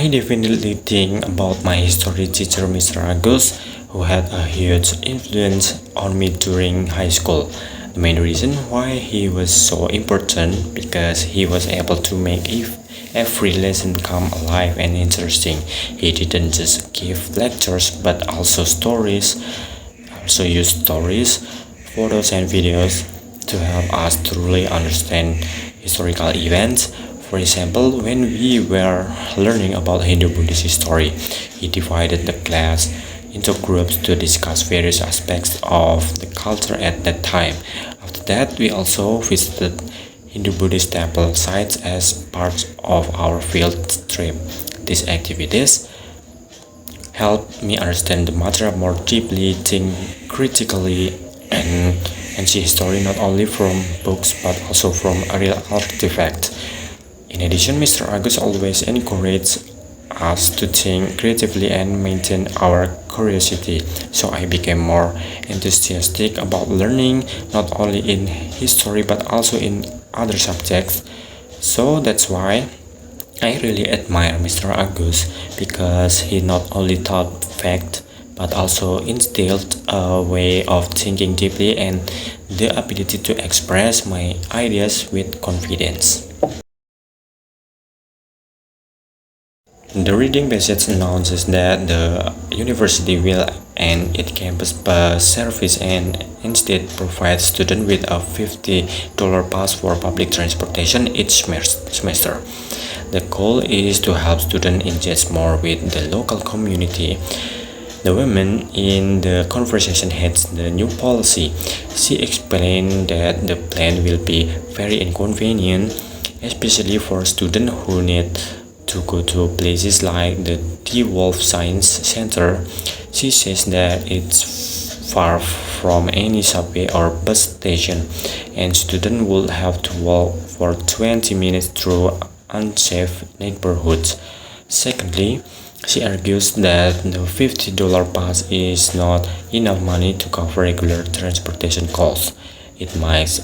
I definitely think about my history teacher, Mr. Agus, who had a huge influence on me during high school. The main reason why he was so important because he was able to make every lesson come alive and interesting. He didn't just give lectures but also use stories, photos and videos to help us truly understand historical events. For example, when we were learning about Hindu-Buddhist history, he divided the class into groups to discuss various aspects of the culture at that time. After that, we also visited Hindu-Buddhist temple sites as part of our field trip. These activities helped me understand the matter more deeply, think critically, and, and see history not only from books but also from a real artifact. In addition, Mr. Agus always encouraged us to think creatively and maintain our curiosity, so I became more enthusiastic about learning not only in history but also in other subjects. So that's why I really admire Mr. Agus because he not only taught fact but also instilled a way of thinking deeply and the ability to express my ideas with confidence. The reading passage announces that the university will end its campus bus service and instead provide students with a $50 pass for public transportation each semester. The goal is to help students engage more with the local community. The woman in the conversation heads the new policy. She explained that the plan will be very inconvenient, especially for students who need to go to places like the Toefl Science Center. She says that it's far from any subway or bus station, and students will have to walk for 20 minutes through unsafe neighborhoods. Secondly, she argues that the $50 pass is not enough money to cover regular transportation costs. It might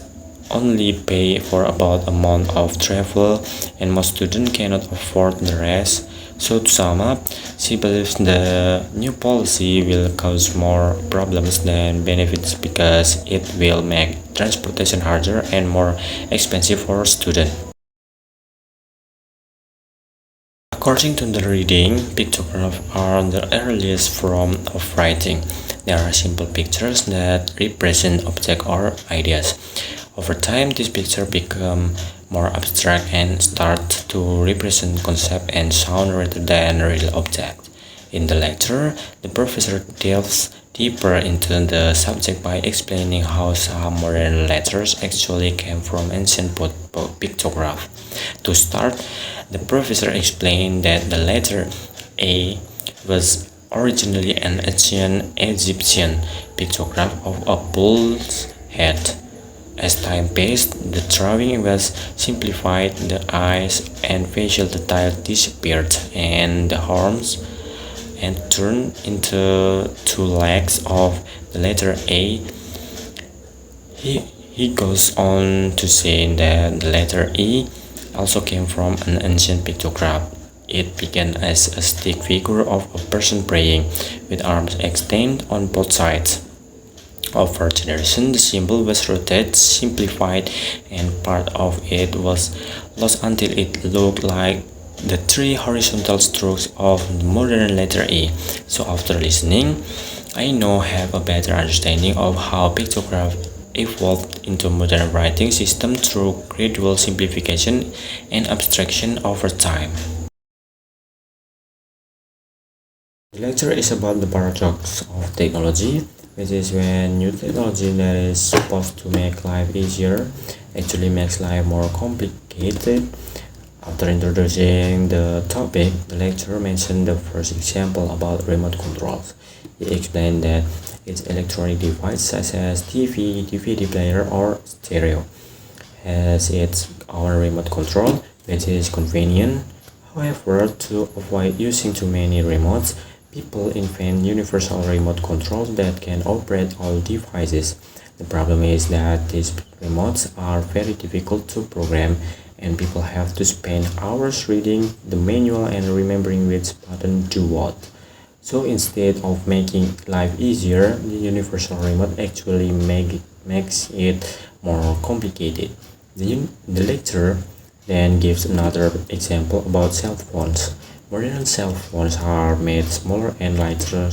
only pay for about a month of travel, and most students cannot afford the rest. So to sum up, she believes the new policy will cause more problems than benefits because it will make transportation harder and more expensive for students. According to the reading, pictographs are the earliest form of writing. They are simple pictures that represent objects or ideas. Over time, these pictures become more abstract and start to represent concept and sound rather than real objects. In the lecture, the professor delves deeper into the subject by explaining how some modern letters actually came from ancient pictographs. To start, the professor explained that the letter A was originally an ancient Egyptian pictograph of a bull's head. As time passed, the drawing was simplified, the eyes and facial details disappeared, and the horns and turned into two legs of the letter A. He goes on to say that the letter E also came from an ancient pictograph. It began as a stick figure of a person praying, with arms extended on both sides. Over generations, the symbol was rotated, simplified, and part of it was lost until it looked like the three horizontal strokes of the modern letter E. So after listening, I now have a better understanding of how pictograph evolved into modern writing system through gradual simplification and abstraction over time. The lecture is about the paradox of technology, which is when new technology that is supposed to make life easier actually makes life more complicated. After introducing the topic, the lecturer mentioned the first example about remote controls. He explained that its electronic device such as TV, DVD player or stereo has its own remote control, which is convenient. However, to avoid using too many remotes, people invent universal remote controls that can operate all devices. The problem is that these remotes are very difficult to program and people have to spend hours reading the manual and remembering which button do what. So instead of making life easier, the universal remote actually makes it more complicated. The lecturer then gives another example about cell phones. Modern cell phones are made smaller and lighter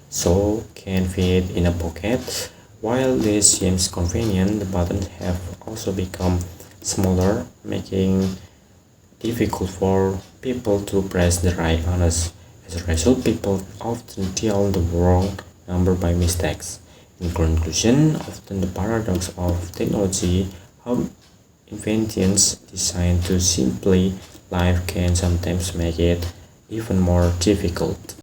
so can fit in a pocket. While this seems convenient, the buttons have also become smaller, making difficult for people to press the right buttons. As a result, people often dial the wrong number by mistakes. In conclusion, often the paradox of technology, how inventions designed to simply life can sometimes make it even more difficult.